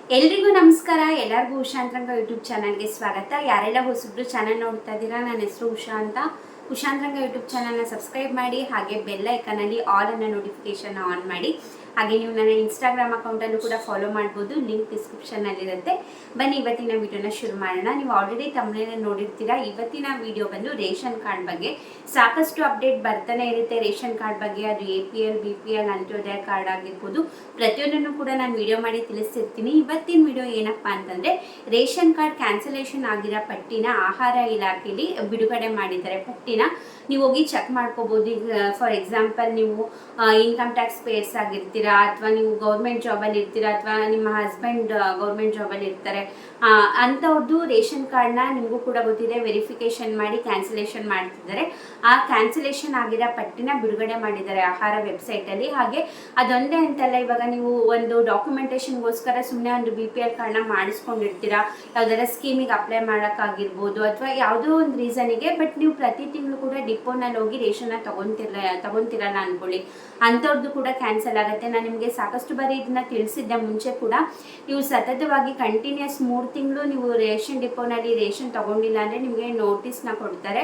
ಎಲ್ರಿಗೂ ನಮಸ್ಕಾರ. ಎಲ್ಲರಿಗೂ ಉಷಾ ಅಂತರಂಗ ಯೂಟ್ಯೂಬ್ ಚಾನಲ್ಗೆ ಸ್ವಾಗತ. ಯಾರೆಲ್ಲ ಹೊಸಬ್ರು ಚಾನಲ್ ನೋಡ್ತಾ ಇದ್ದೀರಾ, ನನ್ನ ಹೆಸರು ಉಷಾ ಅಂತ. ಉಷಾ ಅಂತರಂಗ ಯೂಟ್ಯೂಬ್ ಚಾನಲ್ನ ಸಬ್ಸ್ಕ್ರೈಬ್ ಮಾಡಿ, ಹಾಗೆ ಬೆಲ್ ಐಕನಲ್ಲಿ ಆಲ್ ಅನ್ನೋ ನೋಟಿಫಿಕೇಶನ್ ಆನ್ ಮಾಡಿ. ಹಾಗೆ ನೀವು ನನ್ನ ಇನ್ಸ್ಟಾಗ್ರಾಮ್ ಅಕೌಂಟಲ್ಲೂ ಕೂಡ ಫಾಲೋ ಮಾಡ್ಬೋದು, ಲಿಂಕ್ ಡಿಸ್ಕ್ರಿಪ್ಷನ್ನಲ್ಲಿರುತ್ತೆ. ಬನ್ನಿ ಇವತ್ತಿನ ವಿಡಿಯೋನ ಶುರು ಮಾಡೋಣ. ನೀವು ಆಲ್ರೆಡಿ ತಮ್ಮನೇಲಿ ನೋಡಿರ್ತೀರಾ. ಇವತ್ತಿನ ವಿಡಿಯೋ ಬಂದು ರೇಷನ್ ಕಾರ್ಡ್ ಬಗ್ಗೆ. ಸಾಕಷ್ಟು ಅಪ್ಡೇಟ್ ಬರ್ತಾನೆ ಇರುತ್ತೆ ರೇಷನ್ ಕಾರ್ಡ್ ಬಗ್ಗೆ. ಅದು APL BPL ಅಂತ್ಯೋದಯ ಕಾರ್ಡ್ ಆಗಿರ್ಬೋದು, ಪ್ರತಿಯೊಂದನ್ನು ಕೂಡ ನಾನು ವಿಡಿಯೋ ಮಾಡಿ ತಿಳಿಸ್ತಿರ್ತೀನಿ. ಇವತ್ತಿನ ವಿಡಿಯೋ ಏನಪ್ಪ ಅಂತಂದರೆ, ರೇಷನ್ ಕಾರ್ಡ್ ಕ್ಯಾನ್ಸಲೇಷನ್ ಆಗಿರೋ ಪಟ್ಟಿನ ಆಹಾರ ಇಲಾಖೆಯಲ್ಲಿ ಬಿಡುಗಡೆ ಮಾಡಿದ್ದಾರೆ. ಪಟ್ಟಿನ ನೀವು ಹೋಗಿ ಚೆಕ್ ಮಾಡ್ಕೋಬೋದು. ಫಾರ್ ಎಕ್ಸಾಂಪಲ್, ನೀವು ಇನ್ಕಮ್ ಟ್ಯಾಕ್ಸ್ ಪೇಯರ್ಸ್ ಆಗಿರ್ತೀರಾ, ಅಥವಾ ನೀವು ಗೌರ್ಮೆಂಟ್ ಜಾಬಲ್ಲಿ ಇರ್ತೀರಾ, ಅಥವಾ ನಿಮ್ಮ ಹಸ್ಬೆಂಡ್ ಗೌರ್ಮೆಂಟ್ ಜಾಬಲ್ಲಿ ಇರ್ತಾರೆ, ಅಂಥವ್ರದ್ದು ರೇಷನ್ ಕಾರ್ಡ್ನ ನಿಮಗೂ ಕೂಡ ಗೊತ್ತಿದೆ ವೆರಿಫಿಕೇಷನ್ ಮಾಡಿ ಕ್ಯಾನ್ಸಲೇಷನ್ ಮಾಡ್ತಿದ್ದಾರೆ. ಆ ಕ್ಯಾನ್ಸಲೇಷನ್ ಆಗಿರೋ ಪಟ್ಟಿನ ಬಿಡುಗಡೆ ಮಾಡಿದ್ದಾರೆ ಆಹಾರ ವೆಬ್ಸೈಟಲ್ಲಿ. ಹಾಗೆ ಅದೊಂದೇ ಅಂತಲ್ಲ, ಇವಾಗ ನೀವು ಒಂದು ಡಾಕ್ಯುಮೆಂಟೇಷನ್ಗೋಸ್ಕರ ಸುಮ್ಮನೆ ಒಂದು BPL ಕಾರ್ಡ್ನ ಮಾಡಿಸ್ಕೊಂಡಿರ್ತೀರಾ, ಯಾವುದಾರ ಸ್ಕೀಮಿಗೆ ಅಪ್ಲೈ ಮಾಡೋಕ್ಕಾಗಿರ್ಬೋದು, ಅಥವಾ ಯಾವುದೋ ಒಂದು ರೀಸನಿಗೆ. ಬಟ್ ನೀವು ಪ್ರತಿ ತಿಂಗಳು ಕೂಡ ಡಿಪೋನಲ್ಲಿ ಹೋಗಿ ರೇಷನ್ನ ತಗೊತಿರಲ್ಲ ಅಂದ್ಕೊಳ್ಳಿ, ಅಂಥವ್ರದ್ದು ಕೂಡ ಕ್ಯಾನ್ಸಲ್ ಆಗುತ್ತೆ. ನಾನು ನಿಮಗೆ ಸಾಕಷ್ಟು ಬಾರಿ ಇದನ್ನ ತಿಳಿಸಿದ್ದೆ ಮುಂಚೆ ಕೂಡ. ನೀವು ಸತತವಾಗಿ ಕಂಟಿನ್ಯೂಸ್ 3 ತಿಂಗಳು ನೀವು ರೇಷನ್ ಡಿಪೋನಲ್ಲಿ ರೇಷನ್ ತಗೊಂಡಿಲ್ಲ ಅಂದರೆ ನಿಮಗೆ ನೋಟಿಸ್ನ ಕೊಡ್ತಾರೆ,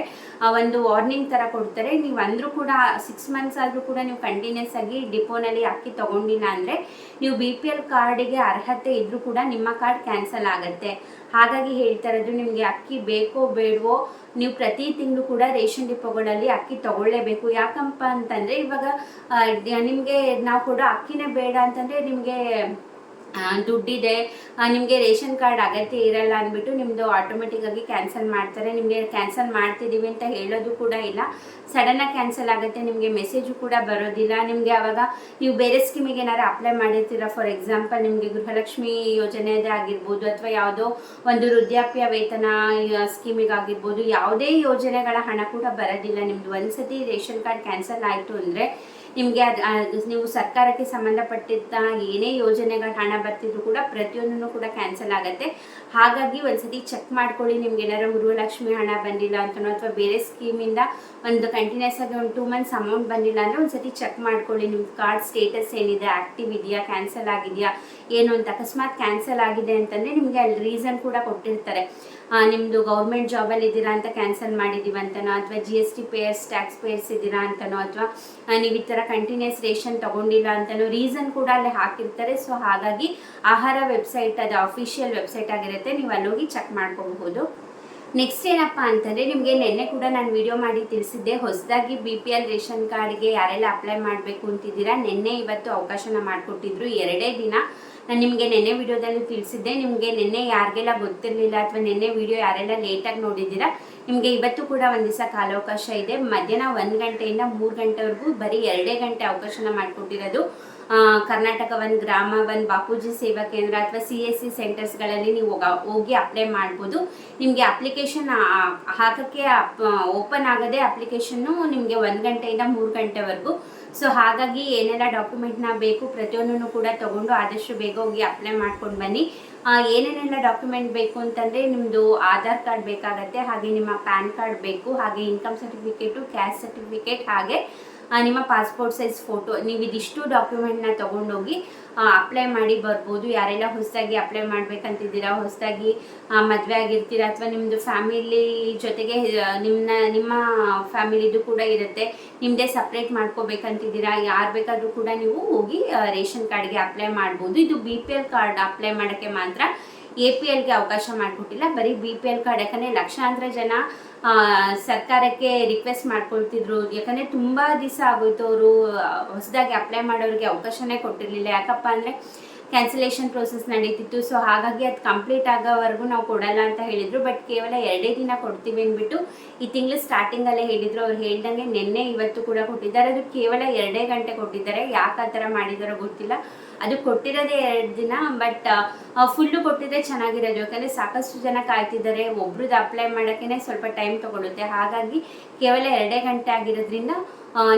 ಒಂದು ವಾರ್ನಿಂಗ್ ಥರ ಕೊಡ್ತಾರೆ. ನೀವು ಅಂದರೂ ಕೂಡ 6 ಮಂತ್ಸ್ ಆದರೂ ಕೂಡ ನೀವು ಕಂಟಿನ್ಯೂಸ್ ಆಗಿ ಡಿಪೋನಲ್ಲಿ ಅಕ್ಕಿ ತಗೊಂಡಿಲ್ಲ ಅಂದರೆ, ನೀವು BPL ಕಾರ್ಡಿಗೆ ಅರ್ಹತೆ ಇದ್ದರೂ ಕೂಡ ನಿಮ್ಮ ಕಾರ್ಡ್ ಕ್ಯಾನ್ಸಲ್ ಆಗುತ್ತೆ. ಹಾಗಾಗಿ ಹೇಳ್ತಾ ಇರೋದು, ನಿಮಗೆ ಅಕ್ಕಿ ಬೇಕೋ ಬೇಡವೋ, ನೀವು ಪ್ರತಿ ತಿಂಗಳು ಕೂಡ ರೇಷನ್ ಡಿಪೋಗಳಲ್ಲಿ ಅಕ್ಕಿ ತಗೊಳ್ಳೇಬೇಕು. ಯಾಕಪ್ಪ ಅಂತಂದರೆ, ಇವಾಗ ನಿಮಗೆ ನಾವು ಕೂಡ ಅಕ್ಕಿನೇ ಬೇಡ ಅಂತಂದರೆ ನಿಮಗೆ ದುಡ್ಡಿದೆ, ನಿಮಗೆ ರೇಷನ್ ಕಾರ್ಡ್ ಅಗತ್ಯ ಇರಲ್ಲ ಅಂದ್ಬಿಟ್ಟು ನಿಮ್ಮದು ಆಟೋಮೆಟಿಕ್ಕಾಗಿ ಕ್ಯಾನ್ಸಲ್ ಮಾಡ್ತಾರೆ. ನಿಮಗೆ ಕ್ಯಾನ್ಸಲ್ ಮಾಡ್ತಿದ್ದೀವಿ ಅಂತ ಹೇಳೋದು ಕೂಡ ಇಲ್ಲ, ಸಡನ್ನಾಗಿ ಕ್ಯಾನ್ಸಲ್ ಆಗುತ್ತೆ. ನಿಮಗೆ ಮೆಸೇಜು ಕೂಡ ಬರೋದಿಲ್ಲ. ನಿಮಗೆ ಆವಾಗ ನೀವು ಬೇರೆ ಸ್ಕೀಮಿಗೆ ಏನಾರು ಅಪ್ಲೈ ಮಾಡಿರ್ತೀರ, ಫಾರ್ ಎಕ್ಸಾಂಪಲ್ ನಿಮಗೆ ಗೃಹಲಕ್ಷ್ಮಿ ಯೋಜನೆದೇ ಆಗಿರ್ಬೋದು, ಅಥವಾ ಯಾವುದೋ ಒಂದು ವೃದ್ಧಾಪ್ಯ ವೇತನ ಸ್ಕೀಮಿಗಾಗಿರ್ಬೋದು, ಯಾವುದೇ ಯೋಜನೆಗಳ ಹಣ ಕೂಡ ಬರೋದಿಲ್ಲ. ನಿಮ್ಮದು ಒಂದ್ಸತಿ ರೇಷನ್ ಕಾರ್ಡ್ ಕ್ಯಾನ್ಸಲ್ ಆಯಿತು ಅಂದರೆ ನಿಮಗೆ ನೀವು ಸರ್ಕಾರಕ್ಕೆ ಸಂಬಂಧಪಟ್ಟಿದ್ದ ಏನೇ ಯೋಜನೆಗಳ ಹಣ ಬರ್ತಿದ್ರು ಕೂಡ ಪ್ರತಿಯೊಂದನ್ನು ಕೂಡ ಕ್ಯಾನ್ಸಲ್ ಆಗುತ್ತೆ. ಹಾಗಾಗಿ ಒಂದ್ಸತಿ ಚೆಕ್ ಮಾಡ್ಕೊಳ್ಳಿ. ನಿಮ್ಗೆ ಏನಾದ್ರು ಗೃಹಲಕ್ಷ್ಮಿ ಹಣ ಬಂದಿಲ್ಲ ಅಂತನೋ, ಅಥವಾ ಬೇರೆ ಸ್ಕೀಮಿಂದ ಒಂದು ಕಂಟಿನ್ಯೂಸ್ ಆಗಿ ಒಂದು 2 ಮಂತ್ಸ್ ಅಮೌಂಟ್ ಬಂದಿಲ್ಲ ಅಂದರೆ ಒಂದ್ಸತಿ ಚೆಕ್ ಮಾಡ್ಕೊಳ್ಳಿ. ನಿಮ್ಮ ಕಾರ್ಡ್ ಸ್ಟೇಟಸ್ ಏನಿದೆ, ಆ್ಯಕ್ಟಿವ್ ಇದೆಯಾ, ಕ್ಯಾನ್ಸಲ್ ಆಗಿದೆಯಾ ಏನು ಅಂತ. ಅಕಸ್ಮಾತ್ ಕ್ಯಾನ್ಸಲ್ ಆಗಿದೆ ಅಂತಂದರೆ ನಿಮಗೆ ಅಲ್ಲಿ ರೀಸನ್ ಕೂಡ ಕೊಟ್ಟಿರ್ತಾರೆ. ನಿಮ್ಮದು ಗೌರ್ಮೆಂಟ್ ಜಾಬಲ್ಲಿ ಇದ್ದೀರಾ ಅಂತ ಕ್ಯಾನ್ಸಲ್ ಮಾಡಿದ್ದೀವಿ ಅಂತನೋ, ಅಥವಾ GST ಪೇಯರ್ಸ್, ಟ್ಯಾಕ್ಸ್ ಪೇಯರ್ಸ್ ಇದ್ದೀರಾ ಅಂತನೋ, ಅಥವಾ ನೀವು ಈ ಥರ ಕಂಟಿನ್ಯೂಸ್ ರೇಷನ್ ತೊಗೊಂಡಿಲ್ಲ ಅಂತನೋ ರೀಸನ್ ಕೂಡ ಅಲ್ಲಿ ಹಾಕಿರ್ತಾರೆ. ಸೊ ಹಾಗಾಗಿ ಆಹಾರ ವೆಬ್ಸೈಟ್ ಅದು ಅಫಿಷಿಯಲ್ ವೆಬ್ಸೈಟ್ ಆಗಿರುತ್ತೆ, ನೀವು ಅಲ್ಲೋಗಿ ಚೆಕ್ ಮಾಡ್ಕೋಬಹುದು. ನೆಕ್ಸ್ಟ್ ಏನಪ್ಪ ಅಂತಂದರೆ, ನಿಮಗೆ ನಿನ್ನೆ ಕೂಡ ನಾನು ವಿಡಿಯೋ ಮಾಡಿ ತಿಳಿಸಿದ್ದೆ, ಹೊಸದಾಗಿ BPL ರೇಷನ್ ಕಾರ್ಡ್ಗೆ ಯಾರೆಲ್ಲ ಅಪ್ಲೈ ಮಾಡಬೇಕು ಅಂತಿದ್ದೀರಾ, ನಿನ್ನೆ ಇವತ್ತು ಅವಕಾಶನ ಮಾಡಿಕೊಟ್ಟಿದ್ರು. 2 ದಿನ ನಾನು ನಿಮಗೆ ನಿನ್ನೆ ವಿಡಿಯೋದಲ್ಲಿ ತಿಳಿಸಿದ್ದೆ. ನಿಮಗೆ ನಿನ್ನೆ ಯಾರಿಗೆಲ್ಲ ಗೊತ್ತಿರಲಿಲ್ಲ, ಅಥವಾ ನಿನ್ನೆ ವಿಡಿಯೋ ಯಾರೆಲ್ಲ ಲೇಟಾಗಿ ನೋಡಿದ್ದೀರಾ, ನಿಮಗೆ ಇವತ್ತು ಕೂಡ ಒಂದು ದಿವಸ ಕಾಲಾವಕಾಶ ಇದೆ. ಮಧ್ಯಾಹ್ನ 1 ಗಂಟೆಯಿಂದ 3 ಗಂಟೆವರೆಗೂ ಬರೀ 2 ಗಂಟೆ ಅವಕಾಶನ ಮಾಡಿಕೊಟ್ಟಿರೋದು. ಕರ್ನಾಟಕ 1, ಗ್ರಾಮ 1, ಬಾಪೂಜಿ ಸೇವಾ ಕೇಂದ್ರ ಅಥವಾ CSC ಸೆಂಟರ್ಸ್ಗಳಲ್ಲಿ ನೀವು ಹೋಗಿ ಅಪ್ಲೈ ಮಾಡ್ಬೋದು. ನಿಮಗೆ ಅಪ್ಲಿಕೇಶನ್ ಹಾಕೋಕ್ಕೆ ಓಪನ್ ಆಗೋದೇ ಅಪ್ಲಿಕೇಶನ್ನು ನಿಮಗೆ 1 ಗಂಟೆಯಿಂದ 3 ಗಂಟೆವರೆಗೂ. ಸೊ ಹಾಗಾಗಿ ಏನೆಲ್ಲ ಡಾಕ್ಯುಮೆಂಟ್ನ ಬೇಕು ಪ್ರತಿಯೊಂದನ್ನು ಕೂಡ ತೊಗೊಂಡು ಆದಷ್ಟು ಬೇಗ ಹೋಗಿ ಅಪ್ಲೈ ಮಾಡ್ಕೊಂಡು ಬನ್ನಿ. ಏನೇನೆಲ್ಲ ಡಾಕ್ಯುಮೆಂಟ್ ಬೇಕು ಅಂತಂದರೆ, ನಿಮ್ಮದು ಆಧಾರ್ ಕಾರ್ಡ್ ಬೇಕಾಗತ್ತೆ, ಹಾಗೆ ನಿಮ್ಮ ಪ್ಯಾನ್ ಕಾರ್ಡ್ ಬೇಕು, ಹಾಗೆ ಇನ್ಕಮ್ ಸರ್ಟಿಫಿಕೇಟು, ಕ್ಯಾಸ್ಟ್ ಸರ್ಟಿಫಿಕೇಟ್, ಹಾಗೆ ನಿಮ್ಮ ಪಾಸ್ಪೋರ್ಟ್ ಸೈಜ್ ಫೋಟೋ. ನೀವು ಇದಿಷ್ಟು ಡಾಕ್ಯುಮೆಂಟ್ನ ತೊಗೊಂಡೋಗಿ ಅಪ್ಲೈ ಮಾಡಿ ಬರ್ಬೋದು. ಯಾರೆಲ್ಲ ಹೊಸದಾಗಿ ಅಪ್ಲೈ ಮಾಡಬೇಕಂತಿದ್ದೀರಾ, ಹೊಸದಾಗಿ ಮದುವೆ ಆಗಿರ್ತೀರಾ, ಅಥವಾ ನಿಮ್ಮದು ಫ್ಯಾಮಿಲಿ ಜೊತೆಗೆ ನಿಮ್ಮ ಫ್ಯಾಮಿಲಿದು ಕೂಡ ಇರುತ್ತೆ, ನಿಮ್ಮದೇ ಸಪ್ರೇಟ್ ಮಾಡ್ಕೋಬೇಕಂತಿದ್ದೀರಾ, ಯಾರು ಬೇಕಾದರೂ ಕೂಡ ನೀವು ಹೋಗಿ ರೇಷನ್ ಕಾರ್ಡ್ಗೆ ಅಪ್ಲೈ ಮಾಡ್ಬೋದು. ಇದು BPL ಕಾರ್ಡ್ ಅಪ್ಲೈ ಮಾಡೋಕ್ಕೆ ಮಾತ್ರ, APLಗೆ ಅವಕಾಶ ಮಾಡಿಕೊಟ್ಟಿಲ್ಲ. ಬರೀ BPL ಕಾರ್ಡ್. ಯಾಕಂದರೆ ಲಕ್ಷಾಂತರ ಜನ ಸರ್ಕಾರಕ್ಕೆ ರಿಕ್ವೆಸ್ಟ್ ಮಾಡ್ಕೊಳ್ತಿದ್ರು, ಯಾಕಂದರೆ ತುಂಬ ದಿವಸ ಆಗೋಯ್ತು ಅವರು ಹೊಸದಾಗಿ ಅಪ್ಲೈ ಮಾಡೋರಿಗೆ ಅವಕಾಶನೇ ಕೊಟ್ಟಿರಲಿಲ್ಲ. ಯಾಕಪ್ಪ ಅಂದರೆ ಕ್ಯಾನ್ಸಲೇಷನ್ ಪ್ರೋಸೆಸ್ ನಡೀತಿತ್ತು. ಸೊ ಹಾಗಾಗಿ ಅದು ಕಂಪ್ಲೀಟ್ ಆಗೋವರೆಗೂ ನಾವು ಕೊಡಲ್ಲ ಅಂತ ಹೇಳಿದರು. ಬಟ್ ಕೇವಲ 2 ದಿನ ಕೊಡ್ತೀವಿ ಅಂದ್ಬಿಟ್ಟು ಈ ತಿಂಗಳು ಸ್ಟಾರ್ಟಿಂಗಲ್ಲೇ ಹೇಳಿದರು. ಅವ್ರು ಹೇಳ್ದಂಗೆ ನಿನ್ನೆ ಇವತ್ತು ಕೂಡ ಕೊಟ್ಟಿದ್ದಾರೆ. ಅದು ಕೇವಲ 2 ಗಂಟೆ ಕೊಟ್ಟಿದ್ದಾರೆ. ಯಾಕೆ ಆ ಥರ ಮಾಡಿದಾರೋ ಗೊತ್ತಿಲ್ಲ. ಅದು ಕೊಟ್ಟಿರೋದೇ 2 ದಿನ, ಬಟ್ ಫುಲ್ಲು ಕೊಟ್ಟಿದ್ರೆ ಚೆನ್ನಾಗಿರೋದು. ಯಾಕಂದರೆ ಸಾಕಷ್ಟು ಜನ ಕಾಯ್ತಿದ್ದಾರೆ. ಒಬ್ರದ್ದು ಅಪ್ಲೈ ಮಾಡೋಕ್ಕೇ ಸ್ವಲ್ಪ ಟೈಮ್ ತೊಗೊಳುತ್ತೆ. ಹಾಗಾಗಿ ಕೇವಲ 2 ಗಂಟೆ ಆಗಿರೋದ್ರಿಂದ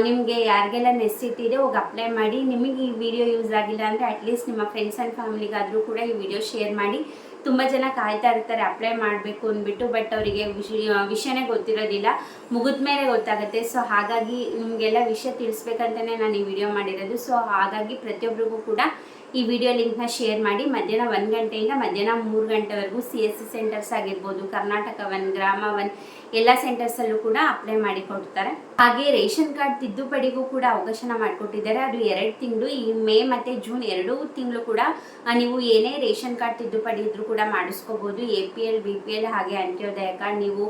ನಿಮಗೆ ಯಾರಿಗೆಲ್ಲ ನೆಸಿಟಿ ಇದೆ ಹೋಗಿ ಅಪ್ಲೈ ಮಾಡಿ. ನಿಮಗೆ ಈ ವಿಡಿಯೋ ಯೂಸ್ ಆಗಿಲ್ಲ ಅಂದರೆ ಅಟ್ಲೀಸ್ಟ್ ನಿಮ್ಮ ಫ್ರೆಂಡ್ಸ್ ಆ್ಯಂಡ್ ಫ್ಯಾಮಿಲಿಗಾದರೂ ಕೂಡ ಈ ವಿಡಿಯೋ ಶೇರ್ ಮಾಡಿ. ತುಂಬ ಜನ ಕಾಯ್ತಾ ಇರ್ತಾರೆ ಅಪ್ಲೈ ಮಾಡಬೇಕು ಅಂದ್ಬಿಟ್ಟು, ಬಟ್ ಅವರಿಗೆ ವಿಷಯನೇ ಗೊತ್ತಿರೋದಿಲ್ಲ, ಮುಗಿದ ಮೇಲೆ ಗೊತ್ತಾಗುತ್ತೆ. ಸೊ ಹಾಗಾಗಿ ನಿಮಗೆಲ್ಲ ವಿಷಯ ತಿಳಿಸ್ಬೇಕಂತಲೇ ನಾನು ಈ ವಿಡಿಯೋ ಮಾಡಿರೋದು. ಸೊ ಹಾಗಾಗಿ ಪ್ರತಿಯೊಬ್ಬರಿಗೂ ಕೂಡ ಈ ವಿಡಿಯೋ ಲಿಂಕ್ನ ಶೇರ್ ಮಾಡಿ. ಮಧ್ಯಾಹ್ನ 1 ಗಂಟೆಯಿಂದ ಮಧ್ಯಾಹ್ನ 3 ಗಂಟೆವರೆಗೂ CSC ಸೆಂಟರ್ಸ್ ಆಗಿರ್ಬೋದು, ಕರ್ನಾಟಕ 1, ಗ್ರಾಮ 1 ಎಲ್ಲ ಸೆಂಟರ್ಸಲ್ಲೂ ಕೂಡ ಅಪ್ಲೈ ಮಾಡಿ ಕೊಡ್ತಾರೆ. ಹಾಗೆ ರೇಷನ್ ಕಾರ್ಡ್ ತಿದ್ದುಪಡಿಗೂ ಕೂಡ ಅವಕಾಶನ ಮಾಡಿಕೊಟ್ಟಿದ್ದಾರೆ. ಅದು 2 ತಿಂಗಳು, ಈ ಮೇ ಮತ್ತು ಜೂನ್ 2 ತಿಂಗಳು ಕೂಡ ನೀವು ಏನೇ ರೇಷನ್ ಕಾರ್ಡ್ ತಿದ್ದುಪಡಿ ಇದ್ರೂ ಕೂಡ ಮಾಡಿಸ್ಕೋಬೋದು. APL, BPL ಹಾಗೆ ಅಂತ್ಯೋದಯ ಕಾರ್ಡ್ ನೀವು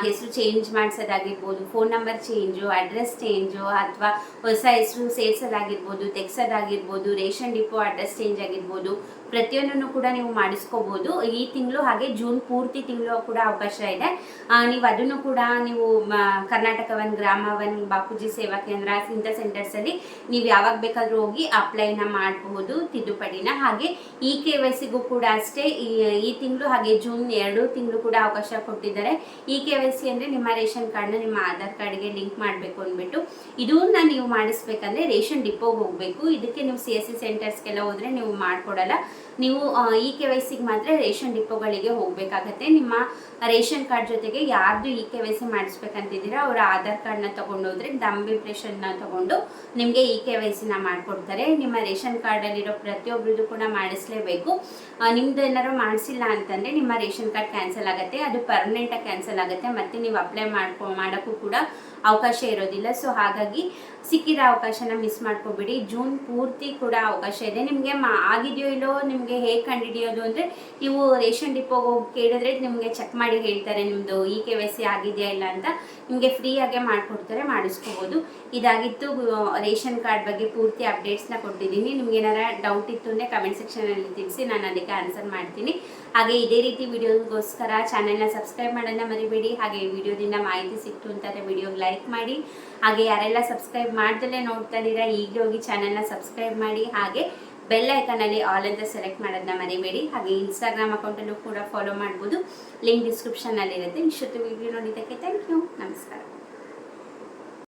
ಹೆಸರು ಚೇಂಜ್ ಮಾಡಿಸೋದಾಗಿರ್ಬೋದು, phone number change, address change ಅಥವಾ ಹೊಸ ಹೆಸರು ಸೇರಿಸೋದಾಗಿರ್ಬೋದು, ತೆಗ್ಸೋದಾಗಿರ್ಬೋದು, ರೇಷನ್ ಡಿಪೋ ಅಡ್ರೆಸ್ ಚೇಂಜ್ ಆಗಿರ್ಬೋದು, ಪ್ರತಿಯೊಂದನ್ನು ಕೂಡ ನೀವು ಮಾಡಿಸ್ಕೋಬೋದು ಈ ತಿಂಗಳು. ಹಾಗೆ ಜೂನ್ ಪೂರ್ತಿ ತಿಂಗಳು ಕೂಡ ಅವಕಾಶ ಇದೆ. ನೀವು ಅದನ್ನು ಕೂಡ ನೀವು ಕರ್ನಾಟಕ 1, ಗ್ರಾಮ 1, ಬಾಪೂಜಿ ಸೇವಾ ಕೇಂದ್ರ ಇಂಥ ಸೆಂಟರ್ಸಲ್ಲಿ ನೀವು ಯಾವಾಗ ಬೇಕಾದರೂ ಹೋಗಿ ಅಪ್ಲೈನ ಮಾಡಬಹುದು ತಿದ್ದುಪಡಿನ. ಹಾಗೆ KYCಗೂ ಕೂಡ ಅಷ್ಟೇ ಈ ತಿಂಗಳು ಹಾಗೆ ಜೂನ್ 2 ತಿಂಗಳು ಕೂಡ ಅವಕಾಶ ಕೊಟ್ಟಿದ್ದಾರೆ. KYC ಅಂದರೆ ನಿಮ್ಮ ರೇಷನ್ ಕಾರ್ಡ್ನ ನಿಮ್ಮ ಆಧಾರ್ ಕಾರ್ಡ್ಗೆ ಲಿಂಕ್ ಮಾಡಬೇಕು ಅಂದ್ಬಿಟ್ಟು ಇದನ್ನ ನೀವು ಮಾಡಿಸ್ಬೇಕಂದ್ರೆ ರೇಷನ್ ಡಿಪೋಗೆ ಹೋಗಬೇಕು. ಇದಕ್ಕೆ ನೀವು CSC ಸೆಂಟರ್ಸ್ಗೆಲ್ಲ ಹೋದರೆ ನೀವು ಮಾಡಿಕೊಡಲ್ಲ. ನೀವು KYCಗೆ ಮಾತ್ರ ರೇಷನ್ ಡಿಪೋಗಳಿಗೆ ಹೋಗಬೇಕಾಗತ್ತೆ. ನಿಮ್ಮ ರೇಷನ್ ಕಾರ್ಡ್ ಜೊತೆಗೆ ಯಾರ್ದು KYC ಮಾಡಿಸ್ಬೇಕಂತಿದ್ದೀರಾ ಅವರ ಆಧಾರ್ ಕಾರ್ಡ್ನ ತೊಗೊಂಡೋದ್ರೆ ಡಂಬ್ ಇಂಪ್ರೆಷನ್ನ ತೊಗೊಂಡು ನಿಮಗೆ KYCನ ಮಾಡಿಕೊಡ್ತಾರೆ. ನಿಮ್ಮ ರೇಷನ್ ಕಾರ್ಡಲ್ಲಿರೋ ಪ್ರತಿಯೊಬ್ಬರದ್ದು ಕೂಡ ಮಾಡಿಸಲೇಬೇಕು. ನಿಮ್ದು ಏನಾದ್ರು ಮಾಡಿಸಿಲ್ಲ ಅಂತಂದರೆ ನಿಮ್ಮ ರೇಷನ್ ಕಾರ್ಡ್ ಕ್ಯಾನ್ಸಲ್ ಆಗುತ್ತೆ. ಅದು ಪರ್ಮನೆಂಟಾಗಿ ಕ್ಯಾನ್ಸಲ್ ಆಗುತ್ತೆ. ಮತ್ತು ನೀವು ಅಪ್ಲೈ ಮಾಡೋಕ್ಕೂ ಕೂಡ ಅವಕಾಶ ಇರೋದಿಲ್ಲ. ಸೊ ಹಾಗಾಗಿ ಸಿಕ್ಕಿರೋ ಅವಕಾಶನ ಮಿಸ್ ಮಾಡ್ಕೊಬೇಡಿ. ಜೂನ್ ಪೂರ್ತಿ ಕೂಡ ಅವಕಾಶ ಇದೆ. ನಿಮಗೆ ಆಗಿದೆಯೋ ಇಲ್ಲೋ ನಿಮಗೆ ಹೇಗೆ ಕಂಡುಹಿಡಿಯೋದು ಅಂದರೆ ನೀವು ರೇಷನ್ ಡಿಪೋಗೆ ಹೋಗಿ ಕೇಳಿದ್ರೆ ನಿಮಗೆ ಚೆಕ್ ಮಾಡಿ ಹೇಳ್ತಾರೆ ನಿಮ್ಮದು KYC ಆಗಿದೆಯಾ ಇಲ್ಲ ಅಂತ. ನಿಮಗೆ ಫ್ರೀಯಾಗೆ ಮಾಡಿಕೊಡ್ತಾರೆ, ಮಾಡಿಸ್ಕೋಬೋದು. ಇದಾಗಿತ್ತು ರೇಷನ್ ಕಾರ್ಡ್ ಬಗ್ಗೆ ಪೂರ್ತಿ ಅಪ್ಡೇಟ್ಸ್ನ ಕೊಟ್ಟಿದ್ದೀನಿ. ನಿಮ್ಗೆ ಏನಾರ ಡೌಟ್ ಇತ್ತು ಅಂದರೆ ಕಮೆಂಟ್ ಸೆಕ್ಷನಲ್ಲಿ ತಿಳಿಸಿ, ನಾನು ಅದಕ್ಕೆ ಆನ್ಸರ್ ಮಾಡ್ತೀನಿ. ಹಾಗೆ ಇದೇ ರೀತಿ ವಿಡಿಯೋಗೋಸ್ಕರ ಚಾನೆಲ್ನ ಸಬ್ಸ್ಕ್ರೈಬ್ ಮಾಡೋದನ್ನ ಮರಿಬೇಡಿ. ಹಾಗೆ ವಿಡಿಯೋದಿಂದ ಮಾಹಿತಿ ಸಿಕ್ತು ಅಂತಂದರೆ ವಿಡಿಯೋಗೆ ಲೈಕ್ ಮಾಡಿ. ಹಾಗೆ ಯಾರೆಲ್ಲ ಸಬ್ಸ್ಕ್ರೈಬ್ ಮಾಡ್ದಲೇ ನೋಡ್ತಾ ಇದ್ದೀರಾ ಈಗಲೇ ಹೋಗಿ ಚಾನೆಲ್ನ ಸಬ್ಸ್ಕ್ರೈಬ್ ಮಾಡಿ. ಹಾಗೆ ಬೆಲ್ ಐಕನಲ್ಲಿ ಆಲ್ ಅಂತ ಸೆಲೆಕ್ಟ್ ಮಾಡೋದನ್ನ ಮರಿಬೇಡಿ. ಹಾಗೆ ಇನ್ಸ್ಟಾಗ್ರಾಮ್ ಅಕೌಂಟಲ್ಲೂ ಕೂಡ ಫಾಲೋ ಮಾಡ್ಬೋದು, ಲಿಂಕ್ ಡಿಸ್ಕ್ರಿಪ್ಷನ್ನಲ್ಲಿರುತ್ತೆ. ಇಷ್ಟೊತ್ತು ವಿಡಿಯೋ ನೋಡಿದ್ದಕ್ಕೆ ಥ್ಯಾಂಕ್ ಯು, ನಮಸ್ಕಾರ.